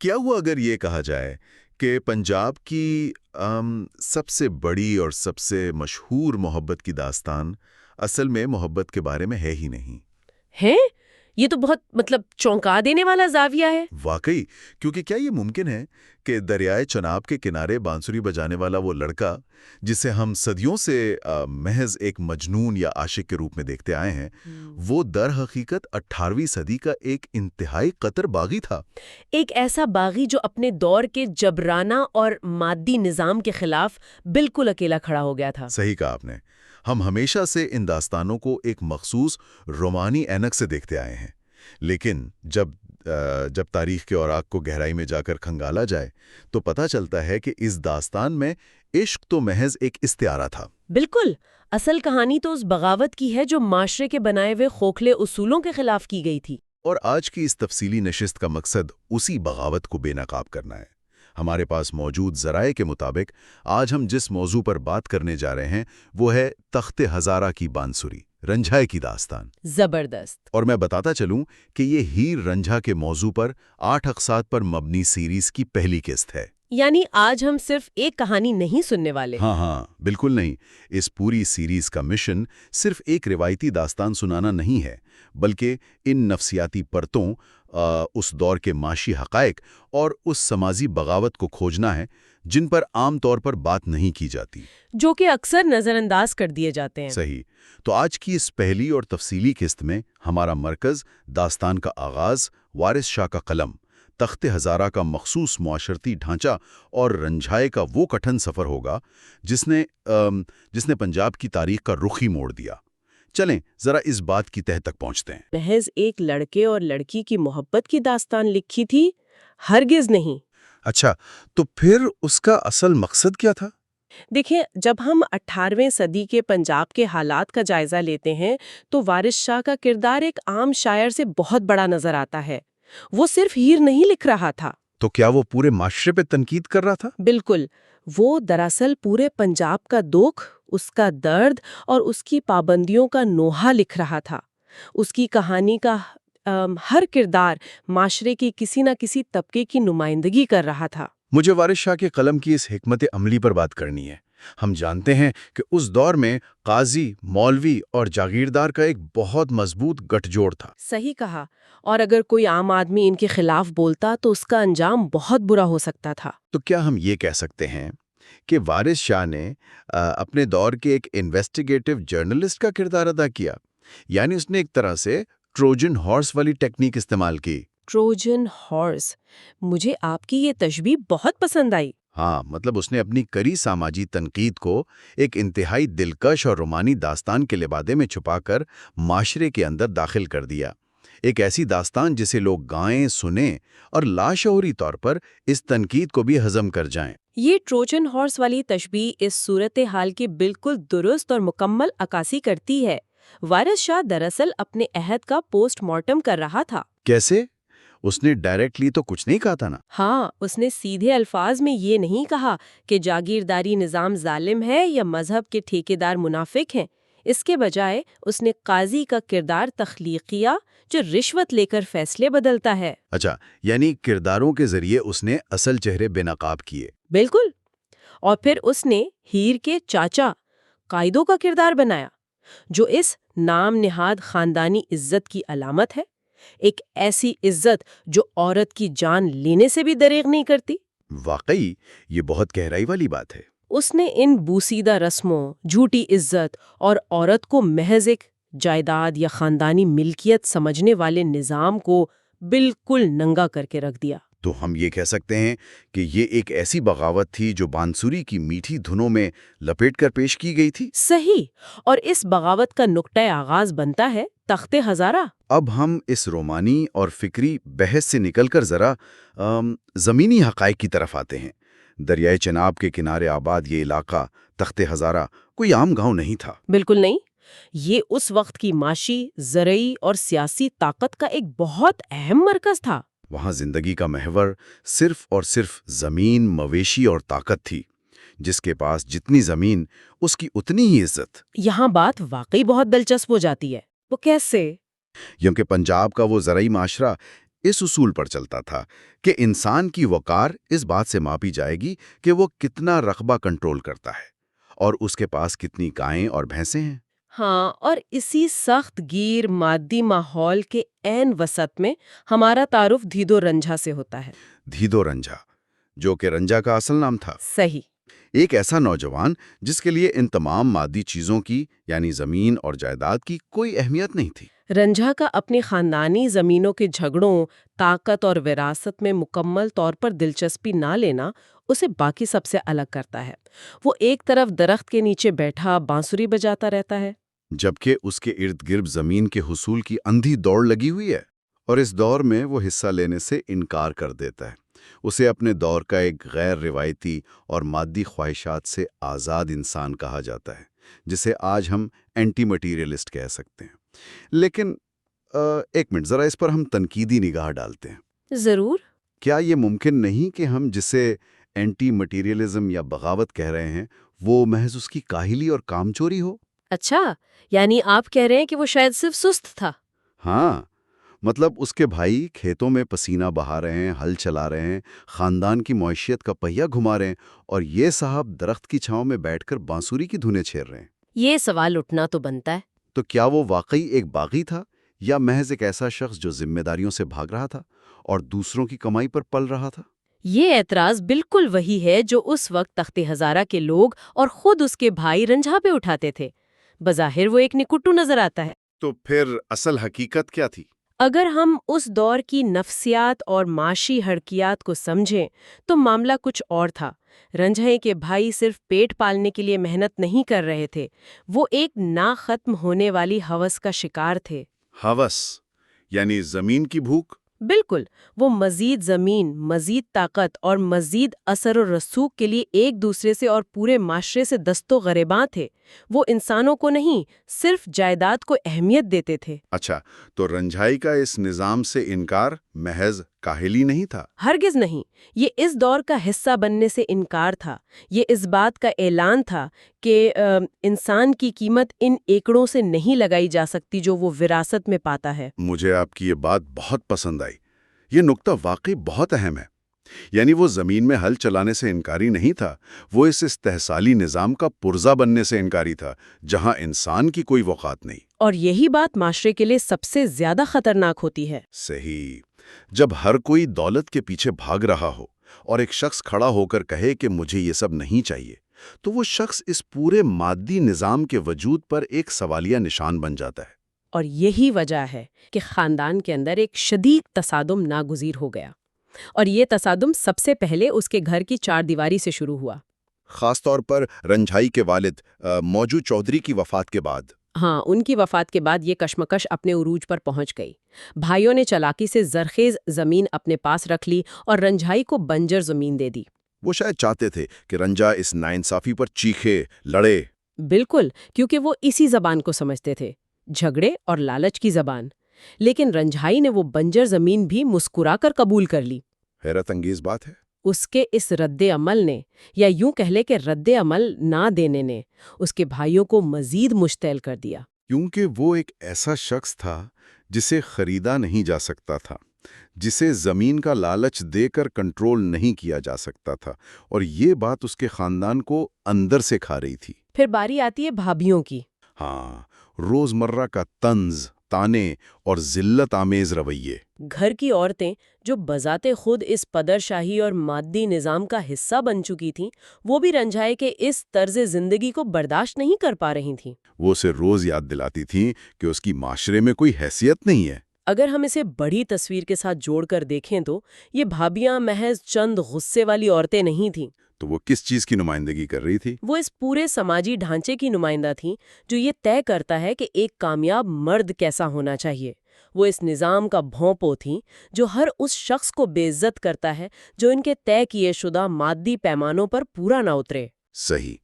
کیا ہوا اگر یہ کہا جائے کہ پنجاب کی سب سے بڑی اور سب سے مشہور محبت کی داستان اصل میں محبت کے بارے میں ہے ہی نہیں؟ ہے؟ یہ تو بہت چونکا دینے والا زاویہ ہے۔ واقعی، کیونکہ کیا یہ ممکن ہے کہ دریائے چناب کے کنارے بانسری بجانے والا وہ لڑکا جسے ہم صدیوں سے محض ایک مجنون یا عاشق کے روپ میں دیکھتے آئے ہیں، وہ در حقیقت 18ویں صدی کا ایک انتہائی قطر باغی تھا؟ ایک ایسا باغی جو اپنے دور کے جبرانہ اور مادی نظام کے خلاف بالکل اکیلا کھڑا ہو گیا تھا۔ صحیح کہا آپ نے۔ ہم ہمیشہ سے ان داستانوں کو ایک مخصوص رومانی اینک سے دیکھتے آئے ہیں، لیکن جب تاریخ کے اوراق کو گہرائی میں جا کر کھنگالا جائے تو پتہ چلتا ہے کہ اس داستان میں عشق تو محض ایک استعارہ تھا۔ بالکل، اصل کہانی تو اس بغاوت کی ہے جو معاشرے کے بنائے ہوئے کھوکھلے اصولوں کے خلاف کی گئی تھی۔ اور آج کی اس تفصیلی نشست کا مقصد اسی بغاوت کو بے نقاب کرنا ہے۔ ہمارے پاس موجود ذرائع کے مطابق آج ہم جس موضوع پر بات کرنے جا رہے ہیں وہ ہے تخت ہزارہ کی بانسری، رنجھائی کی داستان۔ زبردست۔ اور میں بتاتا چلوں کہ یہ ہیر رنجھا کے موضوع پر 8 اقساط پر مبنی سیریز کی پہلی قسط ہے۔ یعنی آج ہم صرف ایک کہانی نہیں سننے والے۔ ہاں، بالکل نہیں۔ اس پوری سیریز کا مشن صرف ایک روایتی داستان سنانا نہیں ہے، بلکہ ان نفسیاتی پرتوں، اس دور کے معاشی حقائق اور اس سماجی بغاوت کو کھوجنا ہے جن پر عام طور پر بات نہیں کی جاتی، جو کہ اکثر نظر انداز کر دیے جاتے ہیں۔ صحیح۔ تو آج کی اس پہلی اور تفصیلی قسط میں ہمارا مرکز داستان کا آغاز، وارث شاہ کا قلم، تخت ہزارہ کا مخصوص معاشرتی ڈھانچہ اور رنجھائی کا وہ کٹھن سفر ہوگا جس نے پنجاب کی تاریخ کا رخ ہی موڑ دیا۔ چلیں ذرا اس بات کی تہہ تک پہنچتے ہیں۔ محض ایک لڑکے اور لڑکی کی محبت کی داستان لکھی تھی؟ ہرگز نہیں۔ اچھا، تو پھر اس کا اصل مقصد کیا تھا؟ دیکھیں، جب ہم 18ویں صدی کے پنجاب کے حالات کا جائزہ لیتے ہیں تو وارث شاہ کا کردار ایک عام شاعر سے بہت بڑا نظر آتا ہے۔ وہ صرف ہیر نہیں لکھ رہا تھا۔ تو کیا وہ پورے معاشرے پہ تنقید کر رہا تھا؟ بالکل، وہ دراصل پورے پنجاب کا دکھ، اس کا درد اور اس کی پابندیوں کا نوحہ لکھ رہا تھا۔ اس کی کہانی کا ہر کردار معاشرے کی کسی نہ کسی طبقے کی نمائندگی کر رہا تھا۔ مجھے وارث شاہ کے قلم کی اس حکمت عملی پر بات کرنی ہے۔ ہم جانتے ہیں کہ اس دور میں قاضی، مولوی اور جاگیردار کا ایک بہت مضبوط گٹھ جوڑ تھا۔ صحیح کہا، اور اگر کوئی عام آدمی ان کے خلاف بولتا تو اس کا انجام بہت برا ہو سکتا تھا۔ تو کیا ہم یہ کہہ سکتے ہیں کہ وارث شاہ نے اپنے دور کے ایک انویسٹیگیٹو جرنلسٹ کا کردار ادا کیا؟ یعنی اس نے ایک طرح سے ٹروجن ہارس والی ٹیکنیک استعمال کی۔ ٹروجن ہارس، مجھے آپ کی یہ تشبیہ بہت پسند آئی۔ ہاں، مطلب اس نے اپنی کڑی سماجی تنقید کو ایک انتہائی دلکش اور رومانی داستان کے لبادے میں چھپا کر معاشرے کے اندر داخل کر دیا۔ ایک ایسی داستان جسے لوگ گائیں، سنیں اور لاشعوری طور پر اس تنقید کو بھی ہضم کر جائیں۔ یہ ٹروجن ہارس والی تشبیہ اس صورتحال کی بالکل درست اور مکمل عکاسی کرتی ہے۔ وارث شاہ دراصل اپنے عہد کا پوسٹ مارٹم کر رہا تھا۔ کیسے؟ اس نے ڈائریکٹلی تو کچھ نہیں کہا تھا نا۔ ہاں، اس نے سیدھے الفاظ میں یہ نہیں کہا کہ جاگیرداری نظام ظالم ہے یا مذہب کے ٹھیکیدار منافق ہیں۔ اس کے بجائے اس نے قاضی کا کردار تخلیق کیا جو رشوت لے کر فیصلے بدلتا ہے۔ اچھا، یعنی کرداروں کے ذریعے اس نے اصل چہرے بے نقاب کیے۔ بالکل، اور پھر اس نے ہیر کے چاچا قائدوں کا کردار بنایا، جو اس نام نہاد خاندانی عزت کی علامت ہے، ایک ایسی عزت جو عورت کی جان لینے سے بھی دریغ نہیں کرتی۔ واقعی یہ بہت گہرائی والی بات ہے۔ اس نے ان بوسیدہ رسموں، جھوٹی عزت اور عورت کو محض ایک جائیداد یا خاندانی ملکیت سمجھنے والے نظام کو بالکل ننگا کر کے رکھ دیا۔ تو ہم یہ کہہ سکتے ہیں کہ یہ ایک ایسی بغاوت تھی جو بانسری کی میٹھی دھنوں میں لپیٹ کر پیش کی گئی تھی۔ صحیح، اور اس بغاوت کا نقطہ آغاز بنتا ہے تخت ہزارہ۔ اب ہم اس رومانی اور فکری بحث سے نکل کر ذرا زمینی حقائق کی طرف آتے ہیں۔ دریائے چناب کے کنارے آباد یہ علاقہ تخت ہزارہ کوئی عام گاؤں نہیں تھا۔ بالکل نہیں، یہ اس وقت کی معاشی، زرعی اور سیاسی طاقت کا ایک بہت اہم مرکز تھا۔ وہاں زندگی کا محور صرف اور صرف زمین، مویشی اور طاقت تھی۔ جس کے پاس جتنی زمین، اس کی اتنی ہی عزت۔ یہاں بات واقعی بہت دلچسپ ہو جاتی ہے۔ وہ کیسے؟ کیونکہ پنجاب کا وہ زرعی معاشرہ اس اصول پر چلتا تھا کہ انسان کی وقار اس بات سے ماپی جائے گی کہ وہ کتنا رقبہ کنٹرول کرتا ہے اور اس کے پاس کتنی گائیں اور بھینسیں ہیں۔ ہاں، اور اسی سخت گیر مادی ماحول کے عین وسط میں ہمارا تعارف دھیدو رنجھا سے ہوتا ہے۔ دھیدو رنجھا، جو کہ رنجھا کا اصل نام تھا، صحیح۔ ایک ایسا نوجوان جس کے لیے ان تمام مادی چیزوں کی یعنی زمین اور جائیداد کی کوئی اہمیت نہیں تھی۔ رنجھا کا اپنی خاندانی زمینوں کے جھگڑوں، طاقت اور وراثت میں مکمل طور پر دلچسپی نہ لینا اسے باقی سب سے الگ کرتا ہے۔ وہ ایک طرف درخت کے نیچے بیٹھا بانسری بجاتا رہتا ہے، جبکہ اس کے ارد گرد زمین کے حصول کی اندھی دوڑ لگی ہوئی ہے، اور اس دور میں وہ حصہ لینے سے انکار کر دیتا ہے۔ اسے اپنے دور کا ایک غیر روایتی اور مادی خواہشات سے آزاد انسان کہا جاتا ہے، جسے آج ہم اینٹی مٹیریلسٹ کہہ سکتے ہیں۔ لیکن ایک منٹ، ذرا اس پر ہم تنقیدی نگاہ ڈالتے ہیں۔ ضرور۔ کیا یہ ممکن نہیں کہ ہم جسے اینٹی مٹیریلزم یا بغاوت کہہ رہے ہیں وہ محض اس کی کاہلی اور کامچوری ہو؟ اچھا، یعنی آپ کہہ رہے ہیں کہ وہ شاید صرف سست تھا؟ ہاں، مطلب اس کے بھائی کھیتوں میں پسینہ بہا رہے ہیں، ہل چلا رہے ہیں، خاندان کی معیشت کا پہیہ گھما رہے ہیں، اور یہ صاحب درخت کی چھاؤں میں بیٹھ کر بانسری کی دھنیں چھیڑ رہے ہیں۔ یہ سوال اٹھنا تو بنتا ہے۔ تو کیا وہ واقعی ایک باغی تھا یا محض ایک ایسا شخص جو ذمہ داریوں سے بھاگ رہا تھا اور دوسروں کی کمائی پر پل رہا تھا؟ یہ اعتراض بالکل وہی ہے جو اس وقت تخت ہزارہ کے لوگ اور خود اس کے بھائی رنجھا پہ اٹھاتے تھے۔ بظاہر وہ ایک نکٹو نظر آتا ہے۔ تو پھر اصل حقیقت کیا تھی؟ اگر ہم اس دور کی نفسیات اور معاشی حرکیات کو سمجھیں تو معاملہ کچھ اور تھا۔ رنجھے کے بھائی صرف پیٹ پالنے کے لیے محنت نہیں کر رہے تھے، وہ ایک نا ختم ہونے والی ہوس کا شکار تھے۔ ہوس یعنی زمین کی بھوک؟ بالکل، وہ مزید زمین، مزید طاقت اور مزید اثر و رسوخ کے لیے ایک دوسرے سے اور پورے معاشرے سے دست و گریباں تھے۔ وہ انسانوں کو نہیں، صرف جائیداد کو اہمیت دیتے تھے۔ اچھا، تو رنجھائی کا اس نظام سے انکار محض کاہلی نہیں تھا؟ ہرگز نہیں، یہ اس دور کا حصہ بننے سے انکار تھا۔ یہ اس بات کا اعلان تھا کہ انسان کی قیمت ان ایکڑوں سے نہیں لگائی جا سکتی جو وہ وراثت میں پاتا ہے۔ مجھے آپ کی یہ بات بہت پسند آئی۔ یہ نقطہ واقعی بہت اہم ہے۔ یعنی وہ زمین میں ہل چلانے سے انکاری نہیں تھا، وہ اس استحصالی نظام کا پرزہ بننے سے انکاری تھا، جہاں انسان کی کوئی وقات نہیں۔ اور یہی بات معاشرے کے لیے سب سے زیادہ خطرناک ہوتی ہے۔ صحیح۔ جب ہر کوئی دولت کے پیچھے بھاگ رہا ہو اور ایک شخص کھڑا ہو کر کہے کہ مجھے یہ سب نہیں چاہیے، تو وہ شخص اس پورے مادی نظام کے وجود پر ایک سوالیہ نشان بن جاتا ہے۔ اور یہی وجہ ہے کہ خاندان کے اندر ایک شدید تصادم ناگزیر ہو گیا، اور یہ تصادم سب سے پہلے اس کے گھر کی چار دیواری سے شروع ہوا۔ خاص طور پر رنجھائی کے والد موجو چودھری کی وفات کے بعد۔ ہاں، ان کی وفات کے بعد یہ کشمکش اپنے عروج پر پہنچ گئی۔ بھائیوں نے چالاکی سے زرخیز زمین اپنے پاس رکھ لی اور رنجھائی کو بنجر زمین دے دی۔ وہ شاید چاہتے تھے کہ رنجا اس ناانصافی پر چیخے، لڑے۔ بالکل، کیونکہ وہ اسی زبان کو سمجھتے تھے، جھگڑے اور لالچ کی زبان۔ لیکن رنجھائی نے وہ بنجر زمین بھی مسکرا کر قبول کر لی۔ حیرت انگیز بات ہے۔ اس کے اس رد عمل نے، یا یوں کہہ لے کہ رد عمل نہ دینے نے، اس کے بھائیوں کو مزید مشتعل کر دیا۔ کیونکہ وہ ایک ایسا شخص تھا جسے خریدا نہیں جا سکتا تھا، جسے زمین کا لالچ دے کر کنٹرول نہیں کیا جا سکتا تھا، اور یہ بات اس کے خاندان کو اندر سے کھا رہی تھی۔ پھر باری آتی ہے بھابھیوں کی۔ ہاں، روزمرہ کا طنز، تانے اور ذلت آمیز رویے۔ گھر کی عورتیں جو بذات خود اس پدر شاہی اور مادی نظام کا حصہ بن چکی تھیں، وہ بھی رنجھائی کے اس طرز زندگی کو برداشت نہیں کر پا رہی تھیں۔ وہ اسے روز یاد دلاتی تھیں کہ اس کی معاشرے میں کوئی حیثیت نہیں ہے۔ اگر ہم اسے بڑی تصویر کے ساتھ جوڑ کر دیکھیں تو یہ بھابیاں محض چند غصے والی عورتیں نہیں تھیں۔ تو وہ کس چیز کی نمائندگی کر رہی تھی؟ وہ اس پورے سماجی ڈھانچے کی نمائندہ تھیں جو یہ طے کرتا ہے کہ ایک کامیاب مرد کیسا ہونا چاہیے۔ وہ اس نظام کا بھونپو تھیں جو ہر اس شخص کو بے عزت کرتا ہے جو ان کے طے کیے شدہ مادی پیمانوں پر پورا نہ اترے۔ صحیح۔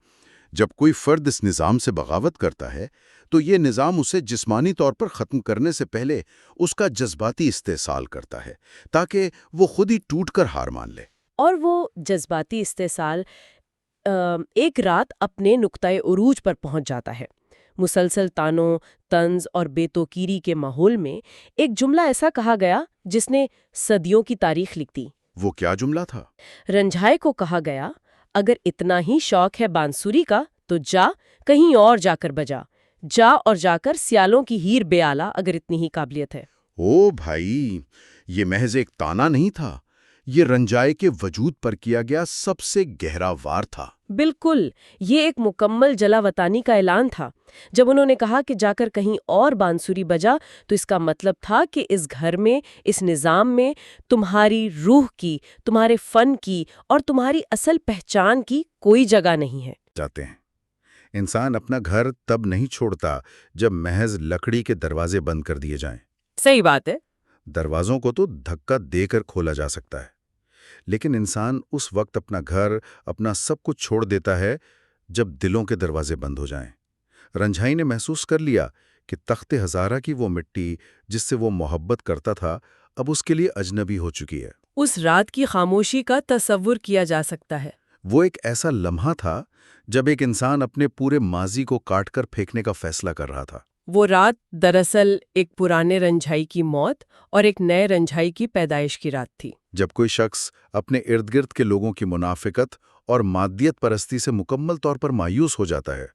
جب کوئی فرد اس نظام سے بغاوت کرتا ہے تو یہ نظام اسے جسمانی طور پر ختم کرنے سے پہلے اس کا جذباتی استحصال کرتا ہے تاکہ وہ خود ہی ٹوٹ کر ہار مان لے۔ اور وہ جذباتی استحصال ایک رات اپنے نقطۂ عروج پر پہنچ جاتا ہے۔ مسلسل تانوں، طنز اور بے توقیری کے ماحول میں ایک جملہ ایسا کہا گیا جس نے صدیوں کی تاریخ لکھ دی۔ وہ کیا جملہ تھا؟ رنجھائے کو کہا گیا، اگر اتنا ہی شوق ہے بانسری کا تو جا کہیں اور جا کر بجا، جا اور جا کر سیالوں کی ہیر بے آلہ اگر اتنی ہی قابلیت ہے۔ او بھائی، یہ محض ایک تانا نہیں تھا، یہ رنجائے کے وجود پر کیا گیا سب سے گہرا وار تھا۔ بالکل، یہ ایک مکمل جلا وطنی کا اعلان تھا۔ جب انہوں نے کہا کہ جا کر کہیں اور بانسری بجا تو اس کا مطلب تھا کہ اس گھر میں، اس نظام میں تمہاری روح کی، تمہارے فن کی اور تمہاری اصل پہچان کی کوئی جگہ نہیں ہے۔ جاتے ہیں انسان اپنا گھر تب نہیں چھوڑتا جب محض لکڑی کے دروازے بند کر دیے جائیں۔ صحیح بات ہے۔ دروازوں کو تو دھکا دے کر کھولا جا سکتا ہے، لیکن انسان اس وقت اپنا گھر، اپنا سب کچھ چھوڑ دیتا ہے جب دلوں کے دروازے بند ہو جائیں۔ رنجھائی نے محسوس کر لیا کہ تخت ہزارہ کی وہ مٹی جس سے وہ محبت کرتا تھا اب اس کے لیے اجنبی ہو چکی ہے۔ اس رات کی خاموشی کا تصور کیا جا سکتا ہے۔ وہ ایک ایسا لمحہ تھا جب ایک انسان اپنے پورے ماضی کو کاٹ کر پھینکنے کا فیصلہ کر رہا تھا۔ وہ رات دراصل ایک پرانے رنجھائی کی موت اور ایک نئے رنجھائی کی پیدائش کی رات تھی۔ جب کوئی شخص اپنے ارد گرد کے لوگوں کی منافقت اور مادیت پرستی سے مکمل طور پر مایوس ہو جاتا ہے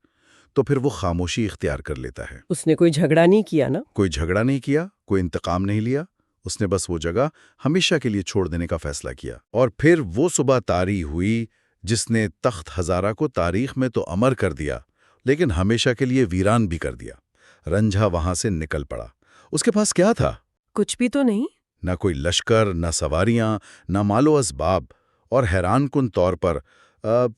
تو پھر وہ خاموشی اختیار کر لیتا ہے۔ اس نے کوئی جھگڑا نہیں کیا نا؟ کوئی جھگڑا نہیں کیا، کوئی انتقام نہیں لیا، اس نے بس وہ جگہ ہمیشہ کے لیے چھوڑ دینے کا فیصلہ کیا۔ اور پھر وہ صبح طاری ہوئی جس نے تخت ہزارہ کو تاریخ میں تو امر کر دیا لیکن ہمیشہ کے لیے ویران بھی کر دیا۔ رنجھا وہاں سے نکل پڑا۔ اس کے پاس کیا تھا؟ کچھ بھی تو نہیں۔ نہ کوئی لشکر، نہ سواریاں، نہ مال و اسباب، اور حیران کن طور پر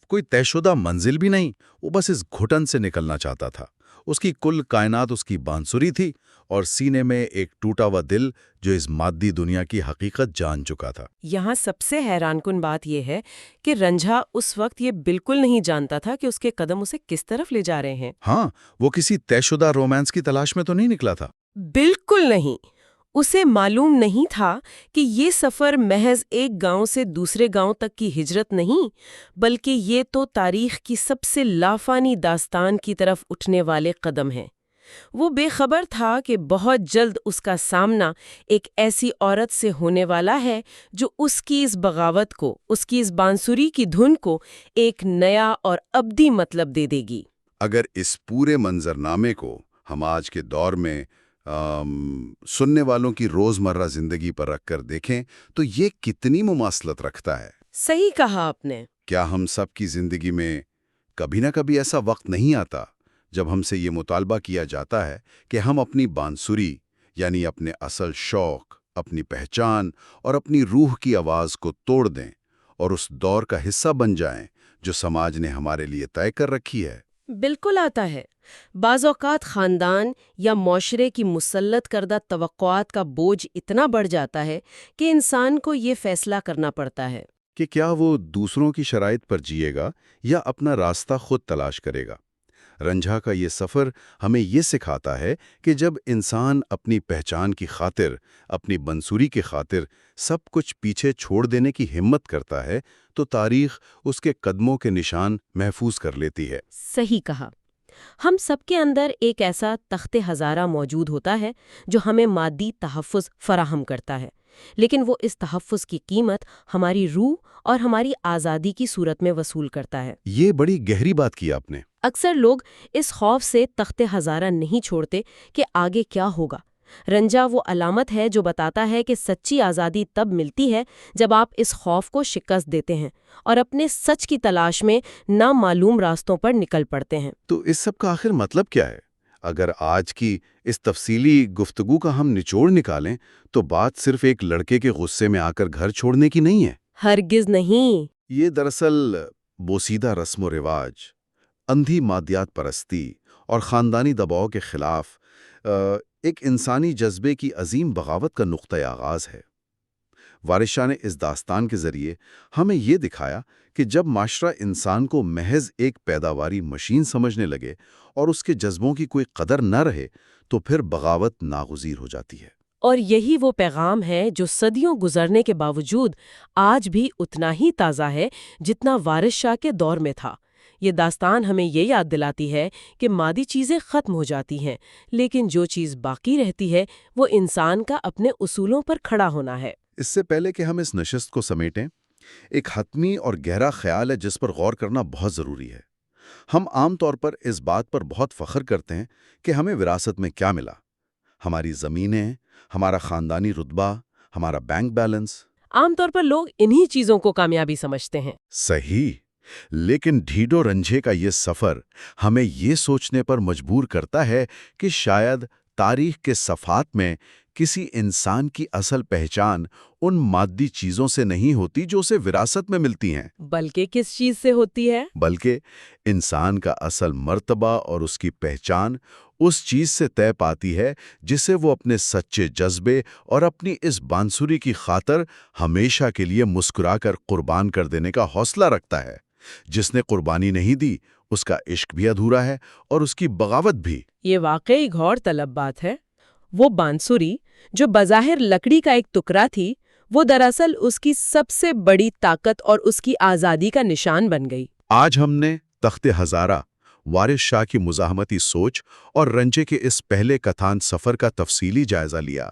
کوئی طے شدہ منزل بھی نہیں۔ وہ بس اس گھٹن سے نکلنا چاہتا تھا۔ اس کی کل کائنات اس کی بانسری تھی اور سینے میں ایک ٹوٹا ہوا دل جو اس مادی دنیا کی حقیقت جان چکا تھا۔ یہاں سب سے حیران کن بات یہ ہے کہ رنجھا اس وقت یہ بالکل نہیں جانتا تھا کہ اس کے قدم اسے کس طرف لے جا رہے ہیں۔ ہاں، وہ کسی طے شدہ رومانس کی تلاش میں تو نہیں نکلا تھا۔ بالکل نہیں۔ اسے معلوم نہیں تھا کہ یہ سفر محض ایک گاؤں سے دوسرے گاؤں تک کی ہجرت نہیں، بلکہ یہ تو تاریخ کی سب سے لافانی داستان کی طرف اٹھنے والے قدم ہیں۔ وہ بے خبر تھا کہ بہت جلد اس کا سامنا ایک ایسی عورت سے ہونے والا ہے جو اس کی اس بغاوت کو، اس کی اس بانسری کی دھن کو ایک نیا اور ابدی مطلب دے دے گی۔ اگر اس پورے منظرنامے کو ہم آج کے دور میں سننے والوں کی روزمرہ زندگی پر رکھ کر دیکھیں تو یہ کتنی مماثلت رکھتا ہے۔ صحیح کہا آپ نے۔ کیا ہم سب کی زندگی میں کبھی نہ کبھی ایسا وقت نہیں آتا جب ہم سے یہ مطالبہ کیا جاتا ہے کہ ہم اپنی بانسری، یعنی اپنے اصل شوق، اپنی پہچان اور اپنی روح کی آواز کو توڑ دیں اور اس دور کا حصہ بن جائیں جو سماج نے ہمارے لیے طے کر رکھی ہے؟ بالکل آتا ہے۔ بعض اوقات خاندان یا معاشرے کی مسلط کردہ توقعات کا بوجھ اتنا بڑھ جاتا ہے کہ انسان کو یہ فیصلہ کرنا پڑتا ہے کہ کیا وہ دوسروں کی شرائط پر جیے گا یا اپنا راستہ خود تلاش کرے گا۔ رنجھا کا یہ سفر ہمیں یہ سکھاتا ہے کہ جب انسان اپنی پہچان کی خاطر، اپنی بانسری کی خاطر سب کچھ پیچھے چھوڑ دینے کی ہمت کرتا ہے تو تاریخ اس کے قدموں کے نشان محفوظ کر لیتی ہے۔ صحیح کہا۔ ہم سب کے اندر ایک ایسا تخت ہزارہ موجود ہوتا ہے جو ہمیں مادی تحفظ فراہم کرتا ہے، لیکن وہ اس تحفظ کی قیمت ہماری روح اور ہماری آزادی کی صورت میں وصول کرتا ہے۔ یہ بڑی گہری بات کی آپ نے۔ اکثر لوگ اس خوف سے تخت ہزارہ نہیں چھوڑتے کہ آگے کیا ہوگا۔ رنجھا وہ علامت ہے جو بتاتا ہے کہ سچی آزادی تب ملتی ہے جب آپ اس خوف کو شکست دیتے ہیں اور اپنے سچ کی تلاش میں نامعلوم راستوں پر نکل پڑتے ہیں۔ تو اس سب کا آخر مطلب کیا ہے؟ اگر آج کی اس تفصیلی گفتگو کا ہم نچوڑ نکالیں تو بات صرف ایک لڑکے کے غصے میں آ کر گھر چھوڑنے کی نہیں ہے۔ ہرگز نہیں۔ یہ دراصل بوسیدہ رسم و رواج، اندھی مادیات پرستی اور خاندانی دباؤ کے خلاف ایک انسانی جذبے کی عظیم بغاوت کا نقطۂ آغاز ہے۔ وارث شاہ نے اس داستان کے ذریعے ہمیں یہ دکھایا کہ جب معاشرہ انسان کو محض ایک پیداواری مشین سمجھنے لگے اور اس کے جذبوں کی کوئی قدر نہ رہے تو پھر بغاوت ناگزیر ہو جاتی ہے۔ اور یہی وہ پیغام ہے جو صدیوں گزرنے کے باوجود آج بھی اتنا ہی تازہ ہے جتنا وارث شاہ کے دور میں تھا۔ یہ داستان ہمیں یہ یاد دلاتی ہے کہ مادی چیزیں ختم ہو جاتی ہیں، لیکن جو چیز باقی رہتی ہے وہ انسان کا اپنے اصولوں پر کھڑا ہونا ہے۔ اس سے پہلے کہ ہم اس نشست کو سمیٹیں، ایک حتمی اور گہرا خیال ہے جس پر غور کرنا بہت ضروری ہے۔ ہم عام طور پر اس بات پر بہت فخر کرتے ہیں کہ ہمیں وراثت میں کیا ملا، ہماری زمینیں، ہمارا خاندانی رتبہ، ہمارا بینک بیلنس۔ عام طور پر لوگ انہی چیزوں کو کامیابی سمجھتے ہیں۔ صحیح، لیکن ڈھیڈو رنجھے کا یہ سفر ہمیں یہ سوچنے پر مجبور کرتا ہے کہ شاید تاریخ کے صفحات میں کسی انسان کی اصل پہچان ان مادی چیزوں سے نہیں ہوتی جو اسے وراثت میں ملتی ہیں، بلکہ کس چیز سے ہوتی ہے؟ بلکہ انسان کا اصل مرتبہ اور اس کی پہچان اس چیز سے طے پاتی ہے جسے وہ اپنے سچے جذبے اور اپنی اس بانسری کی خاطر ہمیشہ کے لیے مسکرا کر قربان کر دینے کا حوصلہ رکھتا ہے۔ جس نے قربانی نہیں دی، اس کا عشق بھی ادھورا ہے اور اس کی بغاوت بھی۔ یہ واقعی غور طلب بات ہے۔ وہ بانسری جو بظاہر لکڑی کا ایک ٹکڑا تھی، وہ دراصل اس کی سب سے بڑی طاقت اور اس کی آزادی کا نشان بن گئی۔ آج ہم نے تخت ہزارہ، وارث شاہ کی مزاحمتی سوچ اور رنجے کے اس پہلے کتھان سفر کا تفصیلی جائزہ لیا۔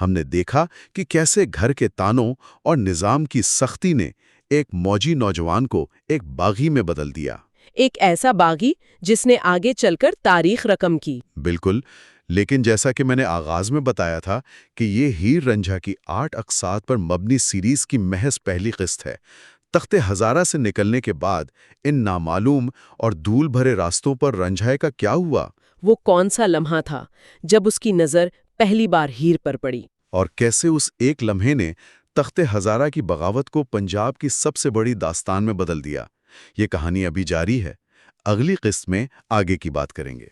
ہم نے دیکھا کہ کیسے گھر کے تانوں اور نظام کی سختی نے ایک موجی نوجوان کو ایک باغی میں بدل دیا۔ ایک ایسا باغی جس نے آگے چل کر تاریخ رقم کی۔ بالکل، لیکن جیسا کہ میں نے آغاز میں بتایا تھا کہ یہ ہیر رنجھا کی 8 اقساط پر مبنی سیریز کی محض پہلی قسط ہے۔ تخت ہزارہ سے نکلنے کے بعد ان نامعلوم اور دھول بھرے راستوں پر رنجھائے کا کیا ہوا؟ وہ کون سا لمحہ تھا جب اس کی نظر پہلی بار ہیر پر پڑی؟ اور کیسے اس ایک لمحے نے تخت ہزارہ کی بغاوت کو پنجاب کی سب سے بڑی داستان میں بدل دیا؟ یہ کہانی ابھی جاری ہے، اگلی قسط میں آگے کی بات کریں گے۔